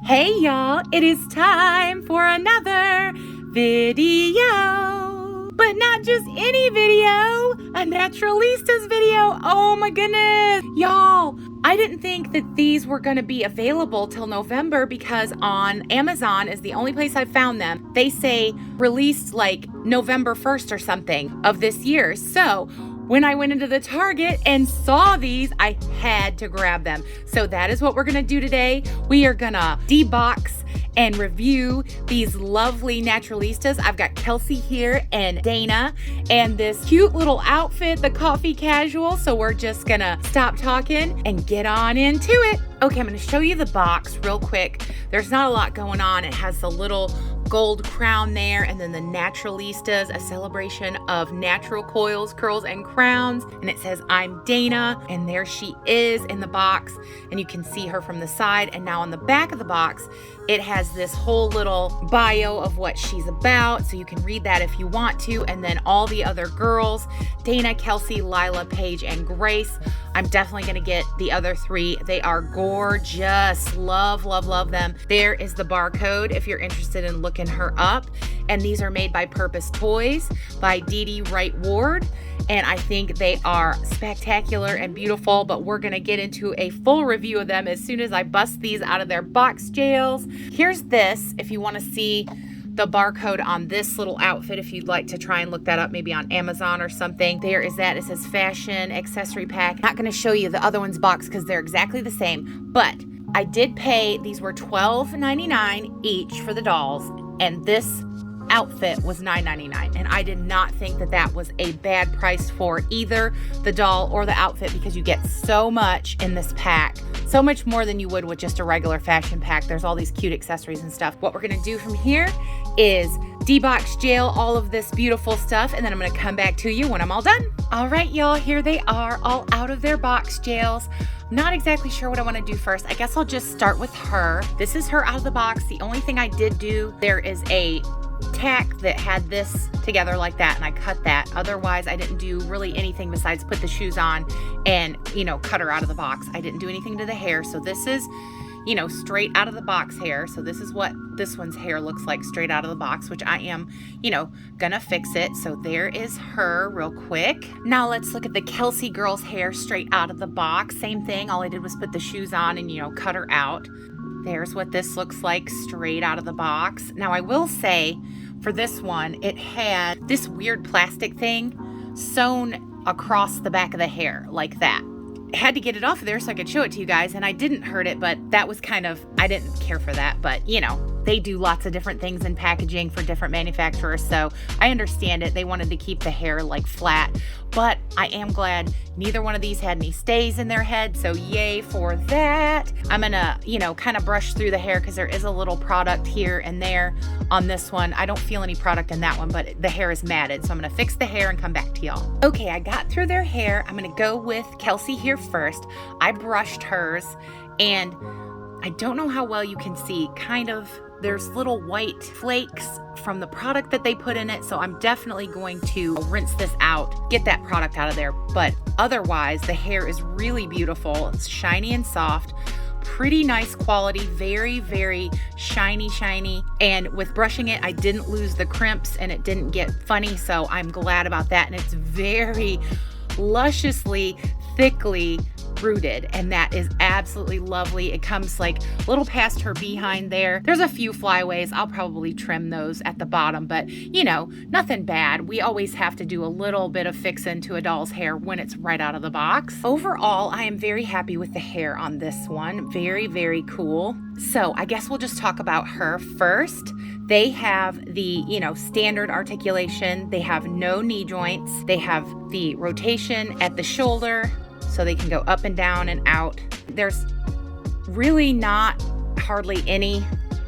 Hey y'all, it is time for another video. But not just any video, a Naturalistas video. Oh my goodness. Y'all, I didn't think that these were going to be available till November because on Amazon is the only place I've found them. They say released like November 1st or something of this year. So when I went into the Target and saw these, I had to grab them. So that is what we're gonna do today. We are gonna debox and review these lovely Naturalistas. I've got Kelsey here and Dana and this cute little outfit, the coffee casual. So we're just gonna stop talking and get on into it. Okay, I'm gonna show you the box real quick. There's not a lot going on. It has the little gold crown there, and then the Naturalistas, a celebration of natural coils, curls, and crowns. And it says, I'm Dana, and there she is in the box, and you can see her from the side. And now on the back of the box, it has this whole little bio of what she's about, so you can read that if you want to. And then all the other girls, Dana, Kelsey, Lila, Paige, and Grace. I'm definitely gonna get the other three. They are gorgeous. Love, love, love them. There is the barcode if you're interested in looking her up. And these are made by Purpose Toys by Dee Dee Wright Ward. And I think they are spectacular and beautiful, but we're gonna get into a full review of them as soon as I bust these out of their box jails. Here's this, if you wanna see the barcode on this little outfit, if you'd like to try and look that up, maybe on Amazon or something. There is that. It says fashion accessory pack. Not going to show you the other one's box because they're exactly the same, but I did pay, these were $12.99 each for the dolls, and this outfit was $9.99, and I did not think that that was a bad price for either the doll or the outfit because you get so much in this pack. So much more than you would with just a regular fashion pack. There's all these cute accessories and stuff. What we're gonna do from here is debox jail all of this beautiful stuff, and then I'm gonna come back to you when I'm all done. All right, y'all, here they are, all out of their box jails. Not exactly sure what I wanna do first. I guess I'll just start with her. This is her out of the box. The only thing I did do, there is a tack that had this together like that, and I cut that. Otherwise, I didn't do really anything besides put the shoes on and, cut her out of the box. I didn't do anything to the hair. So this is, straight out of the box hair. So this is what this one's hair looks like straight out of the box, which I am, gonna fix it. So there is her real quick. Now let's look at the Kelsey girl's hair straight out of the box. Same thing. All I did was put the shoes on and, cut her out. There's what this looks like straight out of the box. Now I will say for this one, it had this weird plastic thing sewn across the back of the hair like that. I had to get it off of there so I could show it to you guys, and I didn't hurt it, but that was kind of, I didn't care for that, but they do lots of different things in packaging for different manufacturers, so I understand it. They wanted to keep the hair like flat, but I am glad neither one of these had any stays in their head, so yay for that. I'm gonna, kind of brush through the hair because there is a little product here and there on this one. I don't feel any product in that one, but the hair is matted, so I'm gonna fix the hair and come back to y'all. Okay, I got through their hair. I'm gonna go with Kelsey here first. I brushed hers, and I don't know how well you can see, kind of, there's little white flakes from the product that they put in it, so I'm definitely going to rinse this out, get that product out of there. But otherwise, the hair is really beautiful. It's shiny and soft, pretty nice quality, very, very shiny. And with brushing it, I didn't lose the crimps and it didn't get funny, so I'm glad about that. And it's very lusciously, thickly rooted, and that is absolutely lovely. It comes like a little past her behind there. There's a few flyaways. I'll probably trim those at the bottom, but nothing bad. We always have to do a little bit of fixing to a doll's hair when it's right out of the box. Overall, I am very happy with the hair on this one. Very, very cool. So I guess we'll just talk about her first. They have the, standard articulation. They have no knee joints. They have the rotation at the shoulder, so they can go up and down and out. There's really not hardly any,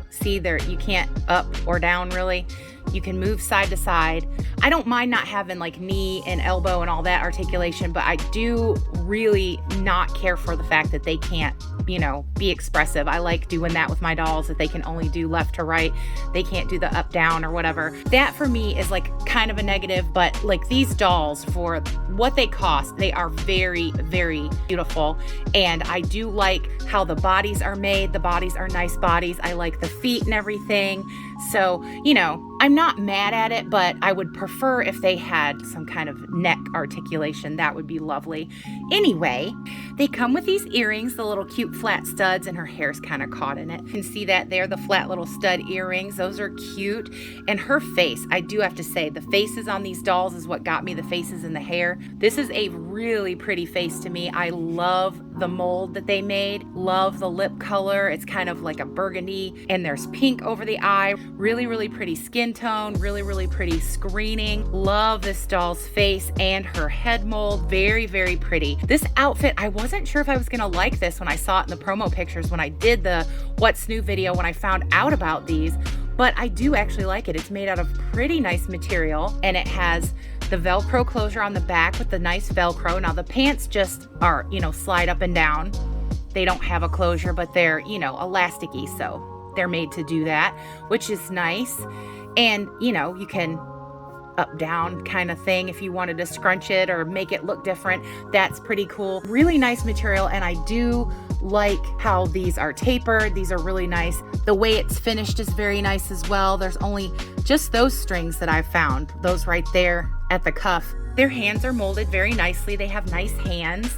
see there, you can't up or down really. You can move side to side. I don't mind not having like knee and elbow and all that articulation, but I do really not care for the fact that they can't, you know, be expressive. I like doing that with my dolls, that they can only do left to right. They can't do the up down or whatever. That for me is like kind of a negative, but like these dolls, for what they cost, they are very, very beautiful. And I do like how the bodies are made. The bodies are nice bodies. I like the feet and everything. So, you know, I'm not mad at it, but I would prefer if they had some kind of neck articulation. That would be lovely. Anyway, they come with these earrings, the little cute flat studs, and her hair's kind of caught in it. You can see that there, the flat little stud earrings. Those are cute. And her face, I do have to say, the faces on these dolls is what got me, the faces and the hair. This is a really pretty face to me. I love the mold that they made. Love the lip color. It's kind of like a burgundy, and there's pink over the eye. Really, really pretty skin tone. Really, really pretty screening. Love this doll's face and her head mold. Very, very pretty. This outfit, I wasn't sure if I was gonna like this when I saw it in the promo pictures, when I did the What's New video, when I found out about these, but I do actually like it. It's made out of pretty nice material, and it has the Velcro closure on the back with the nice Velcro. Now the pants just are, you know, slide up and down. They don't have a closure, but they're, you know, elasticy, so they're made to do that, which is nice. And, you know, you can up down kind of thing if you wanted to scrunch it or make it look different. That's pretty cool. Really nice material, and I do like how these are tapered. These are really nice. The way it's finished is very nice as well. There's only just those strings that I've found, those right there at the cuff. Their hands are molded very nicely. They have nice hands.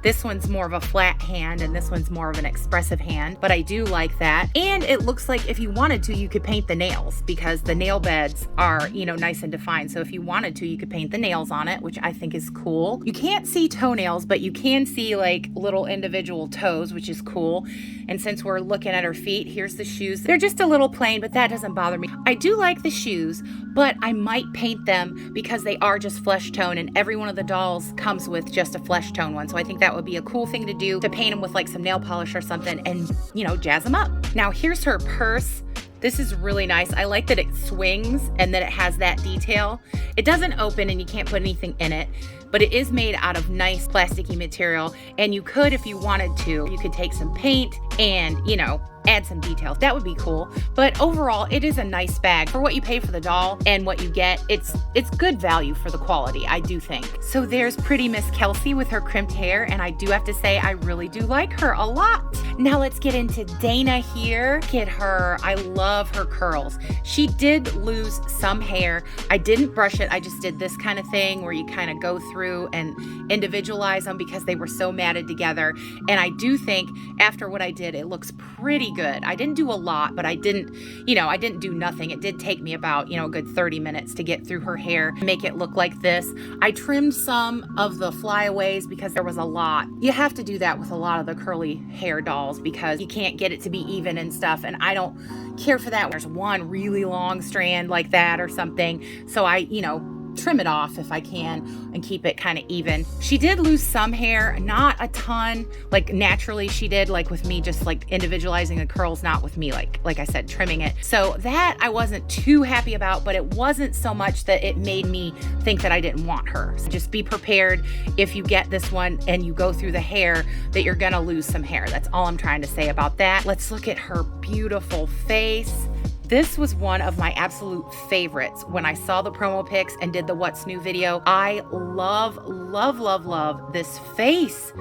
This one's more of a flat hand, and this one's more of an expressive hand, but I do like that. And it looks like if you wanted to, you could paint the nails, because the nail beds are, you know, nice and defined. So if you wanted to, you could paint the nails on it, which I think is cool. You can't see toenails, but you can see like little individual toes, which is cool. And since we're looking at her feet, here's the shoes. They're just a little plain, but that doesn't bother me. I do like the shoes, but I might paint them because they are just flesh tone, and every one of the dolls comes with just a flesh tone one. So I think that would be a cool thing to do, to paint them with like some nail polish or something and, you know, jazz them up. Now here's her purse. This is really nice. I like that it swings and that it has that detail. It doesn't open and you can't put anything in it, but it is made out of nice plasticky material. And you could, if you wanted to, you could take some paint and, you know, add some details. That would be cool. But overall, it is a nice bag for what you pay for the doll and what you get. It's good value for the quality, I do think. So there's pretty Miss Kelsey with her crimped hair, and I do have to say I really do like her a lot. Now let's get into Dana here. Look at her. I love her curls. She did lose some hair. I didn't brush it. I just did this kind of thing where you kind of go through and individualize them because they were so matted together. And I do think after what I did, it looks pretty good. I didn't do a lot, but I didn't do nothing. It did take me about, you know, a good 30 minutes to get through her hair, make it look like this. I trimmed some of the flyaways because there was a lot. You have to do that with a lot of the curly hair dolls because you can't get it to be even and stuff. And I don't care for that. There's one really long strand like that or something. So I, you know, trim it off if I can and keep it kind of even. She did lose some hair, not a ton, like naturally she did, like with me just like individualizing the curls, not with me like I said, trimming it. So that I wasn't too happy about, but it wasn't so much that it made me think that I didn't want her. So just be prepared if you get this one and you go through the hair that you're gonna lose some hair. That's all I'm trying to say about that. Let's look at her beautiful face. This was one of my absolute favorites when I saw the promo pics and did the What's New video. I love, love, love, love this face.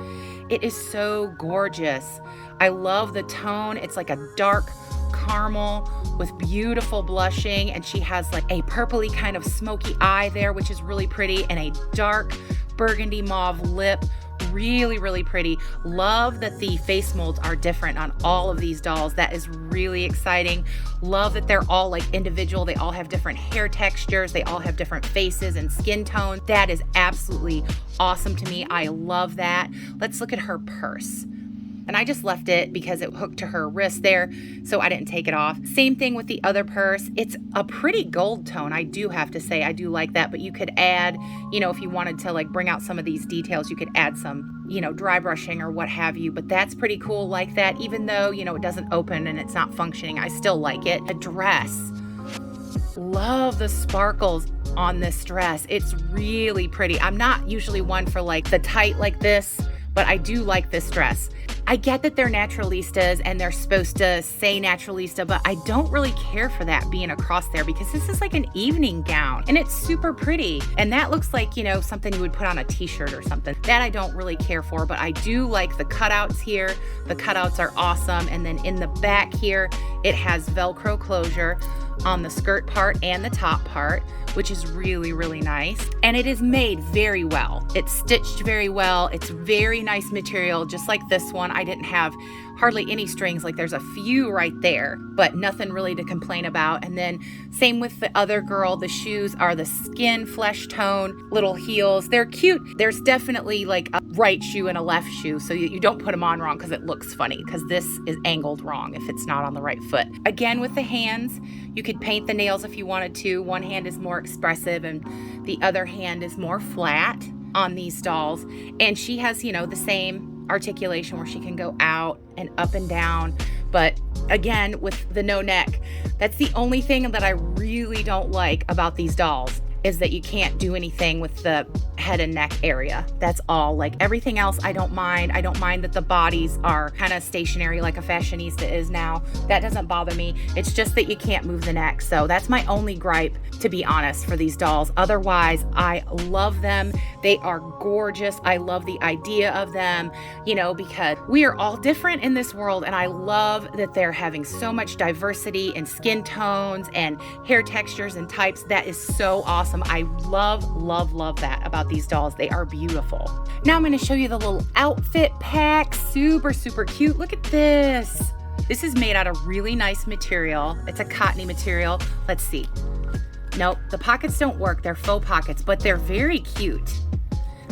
It is so gorgeous. I love the tone. It's like a dark caramel with beautiful blushing, and she has like a purpley kind of smoky eye there, which is really pretty, and a dark burgundy mauve lip. Really, really pretty. Love that the face molds are different on all of these dolls. That is really exciting. Love that they're all like individual. They all have different hair textures. They all have different faces and skin tones. That is absolutely awesome to me. I love that. Let's look at her purse. And I just left it because it hooked to her wrist there, so I didn't take it off. Same thing with the other purse. It's a pretty gold tone, I do have to say. I do like that, but you could add, you know, if you wanted to like bring out some of these details, you could add some, you know, dry brushing or what have you, but that's pretty cool like that. Even though, you know, it doesn't open and it's not functioning, I still like it. A dress. Love the sparkles on this dress. It's really pretty. I'm not usually one for like the tight like this, but I do like this dress. I get that they're Naturalistas and they're supposed to say Naturalista, but I don't really care for that being across there because this is like an evening gown and it's super pretty. And that looks like, you know, something you would put on a t-shirt or something. That I don't really care for, but I do like the cutouts here. The cutouts are awesome. And then in the back here, it has Velcro closure on the skirt part and the top part, which is really, really nice. And it is made very well. It's stitched very well. It's very nice material, just like this one. I didn't have hardly any strings, like there's a few right there, but nothing really to complain about. And then same with the other girl, the shoes are the skin flesh tone, little heels. They're cute. There's definitely like a right shoe and a left shoe, so you don't put them on wrong because it looks funny, because this is angled wrong if it's not on the right foot. Again, with the hands, you could paint the nails if you wanted to. One hand is more expressive and the other hand is more flat on these dolls. And she has, you know, the same articulation where she can go out and up and down, but again with the no neck. That's the only thing that I really don't like about these dolls, is that you can't do anything with the head and neck area. That's all. Like everything else I don't mind. I don't mind that the bodies are kind of stationary like a fashionista is now. That doesn't bother me. It's just that you can't move the neck. So that's my only gripe, to be honest, for these dolls. Otherwise, I love them. They are gorgeous. I love the idea of them, you know, because we are all different in this world, and I love that they're having so much diversity in skin tones and hair textures and types. That is so awesome. I love, love, love that about these dolls. They are beautiful. Now I'm going to show you the little outfit pack. Super, super cute. Look at this. This is made out of really nice material. It's a cottony material. Let's see. Nope, the pockets don't work. They're faux pockets, but they're very cute.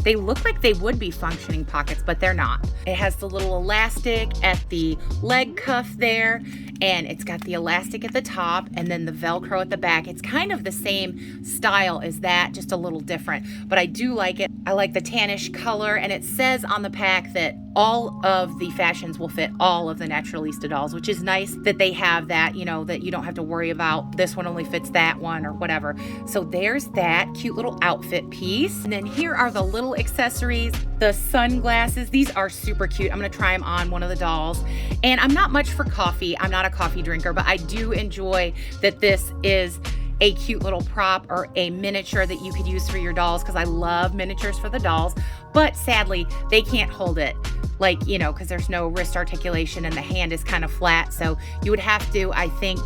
They look like they would be functioning pockets, but they're not. It has the little elastic at the leg cuff there, and it's got the elastic at the top and then the Velcro at the back. It's kind of the same style as that, just a little different, but I do like it. I like the tannish color, and it says on the pack that all of the fashions will fit all of the Naturalista dolls, which is nice that they have that, you know, that you don't have to worry about this one only fits that one or whatever. So there's that cute little outfit piece. And then here are the little accessories, the sunglasses. These are super cute. I'm going to try them on one of the dolls. And I'm not much for coffee. I'm not a coffee drinker, but I do enjoy that this is a cute little prop or a miniature that you could use for your dolls, because I love miniatures for the dolls, but sadly they can't hold it, like, you know, because there's no wrist articulation and the hand is kind of flat. So you would have to, I think,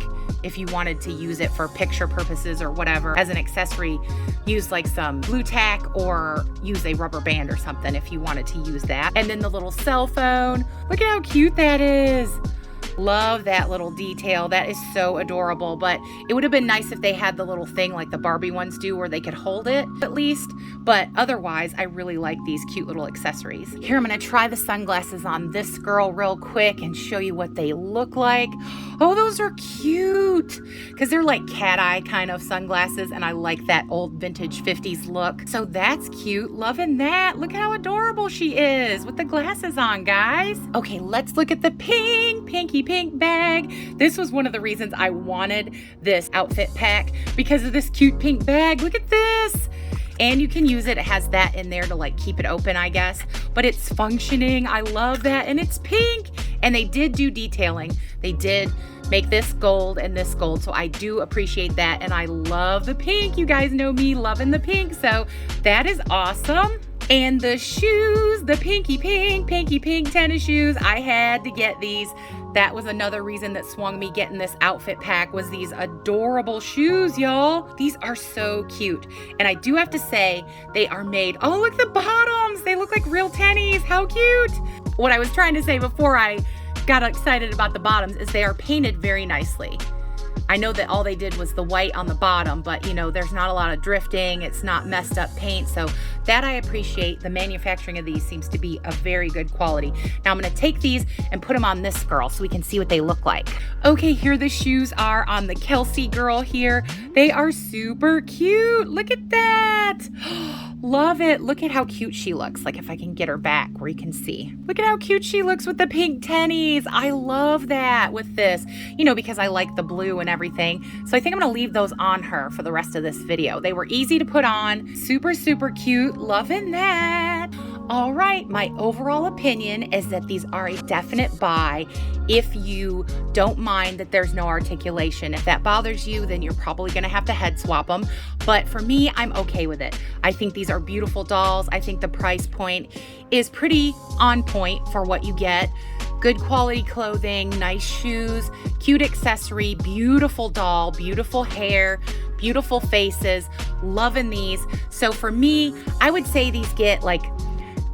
if you wanted to use it for picture purposes or whatever as an accessory, use like some glue tack or use a rubber band or something if you wanted to use that. And then the little cell phone, look at how cute that is. Love that little detail. That is so adorable, but it would have been nice if they had the little thing like the Barbie ones do where they could hold it at least, but otherwise I really like these cute little accessories. Here, I'm gonna try the sunglasses on this girl real quick and show you what they look like. Oh, those are cute, because they're like cat eye kind of sunglasses, and I like that old vintage 50s look. So that's cute, loving that. Look how adorable she is with the glasses on, guys. Okay, let's look at the pinky pink bag. This was one of the reasons I wanted this outfit pack, because of this cute pink bag. Look at this. And you can use it. It has that in there to like keep it open, I guess, but it's functioning. I love that. And it's pink. And they did do detailing. They did make this gold and this gold. So I do appreciate that. And I love the pink. You guys know me loving the pink. So that is awesome. And the shoes, the pinky pink tennis shoes. I had to get these. That was another reason that swung me getting this outfit pack, was these adorable shoes, y'all. These are so cute. And I do have to say, they are made, oh, look at the bottoms. They look like real tennies. How cute. What I was trying to say before I got excited about the bottoms is they are painted very nicely. I know that all they did was the white on the bottom, but you know, there's not a lot of drifting. It's not messed up paint. So that I appreciate. The manufacturing of these seems to be of very good quality. Now I'm going to take these and put them on this girl so we can see what they look like. Okay, here the shoes are on the Kelsey girl here. They are super cute. Look at that. Love it. Look at how cute she looks. Like if I can get her back where you can see. Look at how cute she looks with the pink tennies. I love that with this, you know, because I like the blue and everything. So I think I'm going to leave those on her for the rest of this video. They were easy to put on. Super, super cute. Loving that. All right, my overall opinion is that these are a definite buy if you don't mind that there's no articulation. If that bothers you, then you're probably gonna have to head swap them. But for me, I'm okay with it. I think these are beautiful dolls. I think the price point is pretty on point for what you get. Good quality clothing, nice shoes, cute accessory, beautiful doll, beautiful hair, beautiful faces. Loving these. So for me, I would say these get like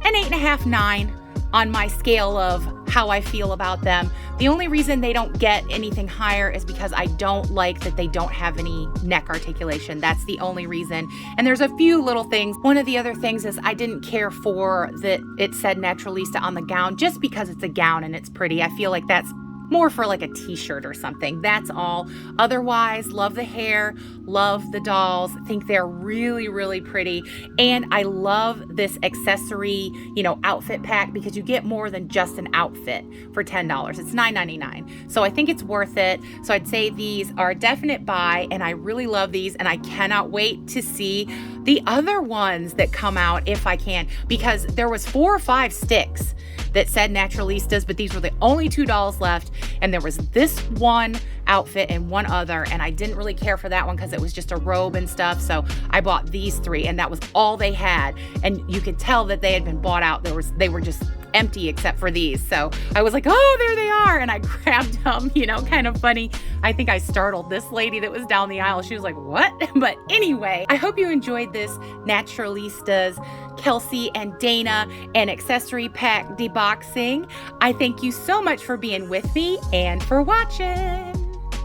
an 8.5, 9 on my scale of how I feel about them. The only reason they don't get anything higher is because I don't like that they don't have any neck articulation. That's the only reason. And there's a few little things. One of the other things is I didn't care for that it said Naturalista on the gown just because it's a gown and it's pretty. I feel like that's more for like a t-shirt or something. That's all. Otherwise, love the hair, love the dolls. Think they're really, really pretty. And I love this accessory, you know, outfit pack because you get more than just an outfit for $10. It's $9.99. So I think it's worth it. So I'd say these are a definite buy and I really love these and I cannot wait to see the other ones that come out if I can, because there was 4 or 5 sticks that said Naturalistas, but these were the only 2 dolls left. And there was this one outfit and one other, and I didn't really care for that one because it was just a robe and stuff. So I bought these 3 and that was all they had. And you could tell that they had been bought out. They were just empty except for these. So I was like, oh, there they are. And I grabbed them, you know, kind of funny. I think I startled this lady that was down the aisle. She was like, what? But anyway, I hope you enjoyed this Naturalistas Kelsey and Dana and accessory pack deboxing. I thank you so much for being with me and for watching.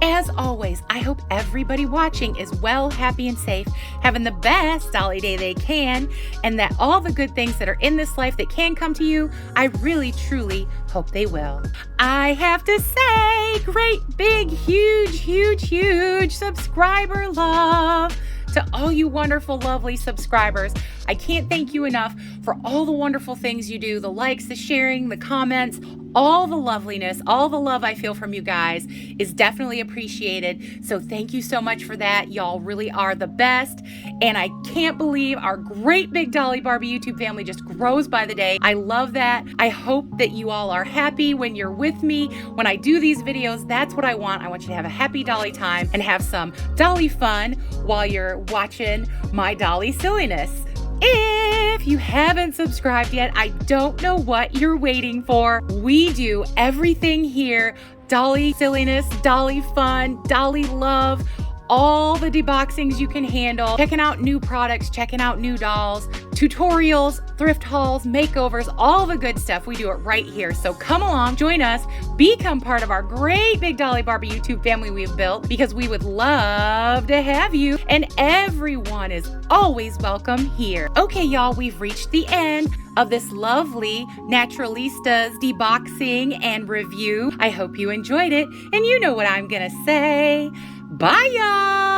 As always, I hope everybody watching is well, happy, and safe, having the best dolly day they can, and that all the good things that are in this life that can come to you, I really, truly hope they will. I have to say, great, big, huge, huge, huge subscriber love to all you wonderful, lovely subscribers. I can't thank you enough for all the wonderful things you do, the likes, the sharing, the comments, all the loveliness, all the love I feel from you guys is definitely appreciated. So thank you so much for that. Y'all really are the best. And I can't believe our great big Dolly Barbie YouTube family just grows by the day. I love that. I hope that you all are happy when you're with me. When I do these videos, that's what I want. I want you to have a happy dolly time and have some dolly fun while you're watching my dolly silliness. If you haven't subscribed yet, I don't know what you're waiting for. We do everything here. Dolly silliness, dolly fun, dolly love, all the deboxings you can handle, checking out new products, checking out new dolls, tutorials, thrift hauls, makeovers, all the good stuff. We do it right here. So come along, join us, become part of our great big Dolly Barbie YouTube family we've built, because we would love to have you, and everyone is always welcome here. Okay, y'all, we've reached the end of this lovely Naturalistas deboxing and review. I hope you enjoyed it, and you know what I'm gonna say. Bye, y'all!